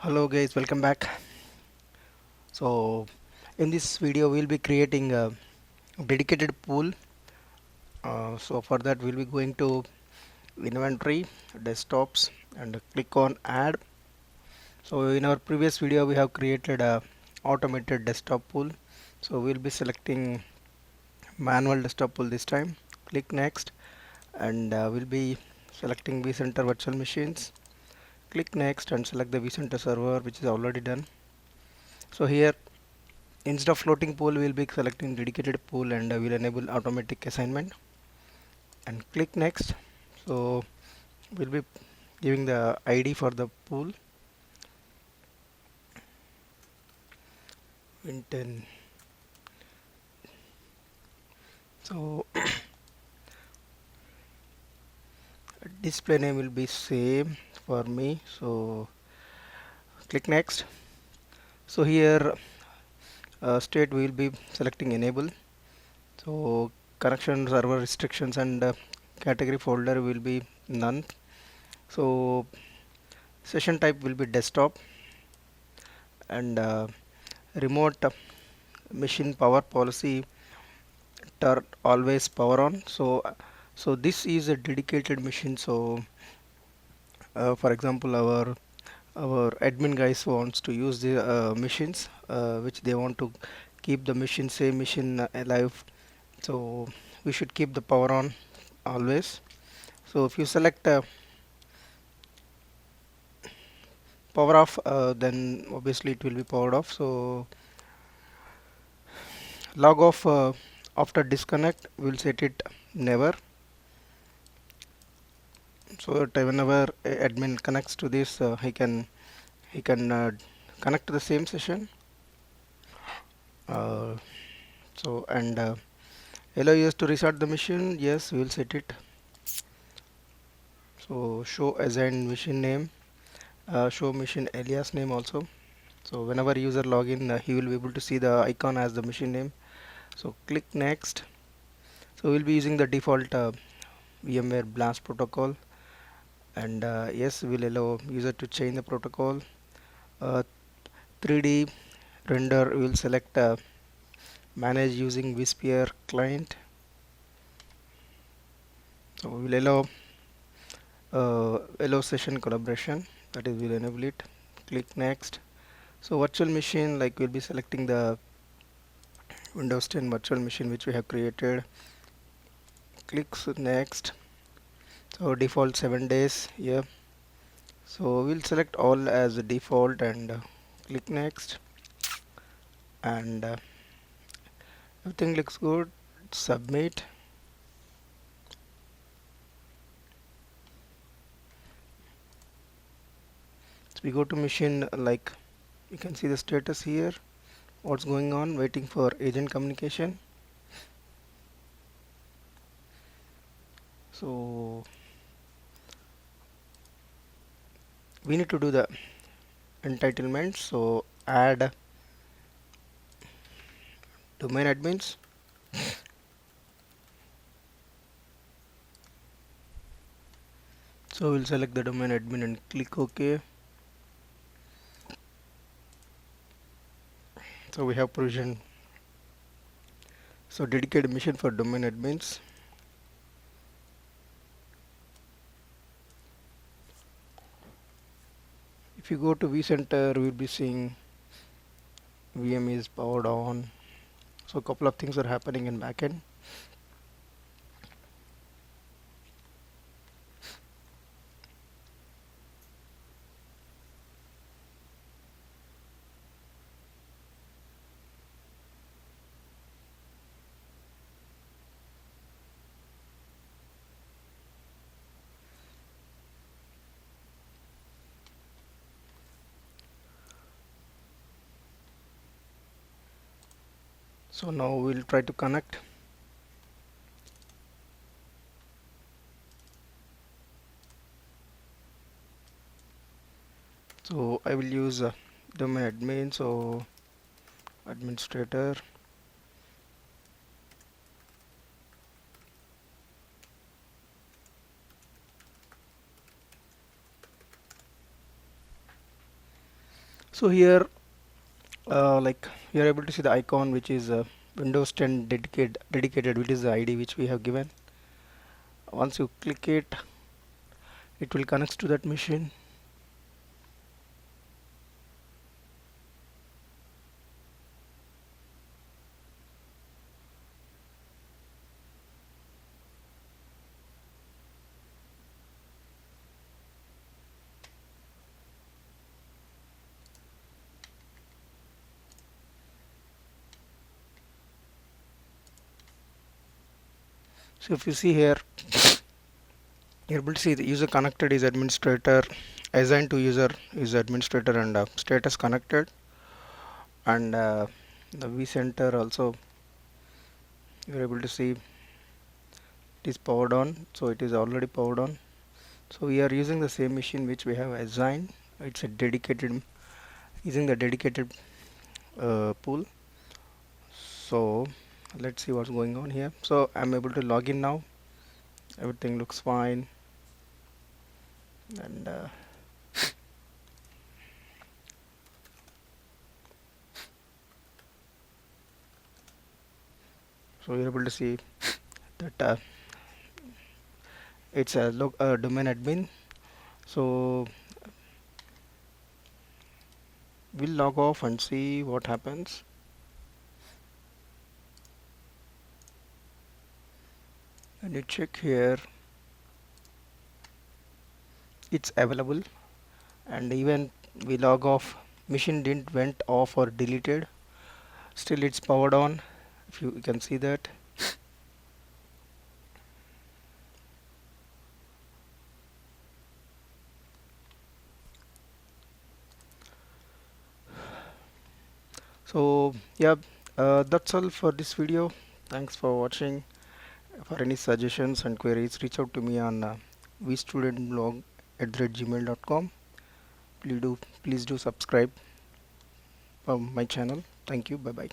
Hello guys, welcome back. So in this video we'll be creating a dedicated pool. So for that we'll be going to inventory, desktops, and click on add. So in our previous video we have created a automated desktop pool. So we'll be selecting manual desktop pool this time. Click next, and we'll be selecting vCenter virtual machines. Click next and select the vCenter server, which is already done. So here, instead of floating pool, we'll be selecting dedicated pool, and we'll enable automatic assignment and click next. So we'll be giving the ID for the pool, Win10. So display name will be same for me. So click next. So here state we will be selecting enable. So connection server restrictions and category folder will be none. So session type will be desktop, and remote machine power policy turn always power on. So this is a dedicated machine. So for example, our admin guys wants to use the machines which they want to keep the machine, same machine alive. So we should keep the power on always. So if you select power off, then obviously it will be powered off. So log off after disconnect, we'll set it never. So that whenever admin connects to this, he can connect to the same session. And allow us to restart the machine. Yes, we will set it. So show assign machine name, show machine alias name also. So whenever user login, he will be able to see the icon as the machine name. So click next. So we'll be using the default VMware BLAST protocol, and yes, we'll allow user to change the protocol. uh, 3D render, we'll select manage using vSphere client. So we'll allow session collaboration, that is we'll enable it. Click next. So virtual machine, like we'll be selecting the Windows 10 virtual machine which we have created. Click next. So default 7 days, yeah. So we'll select all as default, and click next, and everything looks good. Submit. So we go to machine, like you can see the status here, what's going on, waiting for agent communication. So we need to do the entitlement. So add domain admins. So we'll select the domain admin and click OK. So we have provision, so dedicated machine for domain admins. If you go to vCenter, we'll be seeing VM is powered on. So a couple of things are happening in backend. So now we'll try to connect. So I will use domain admin, so administrator. So here like you are able to see the icon which is Windows 10 dedicated, which is the ID which we have given. Once you click it, it will connect to that machine. So if you see here, you're able to see the user connected is administrator, assigned to user is administrator, and status connected, and the vCenter also you're able to see it is powered on, so it is already powered on. So we are using the same machine which we have assigned. It's a dedicated, using the dedicated pool. So let's see what's going on here. So I'm able to log in now. Everything looks fine, and so you're able to see that it's a domain admin. So we'll log off and see what happens. And you check here, it's available, and even we log off, machine didn't went off or deleted, still it's powered on, if you can see that. So yeah, that's all for this video. Thanks for watching. For any suggestions and queries, reach out to me on vstudentblog@gmail.com. Please do subscribe my channel. Thank you. Bye bye.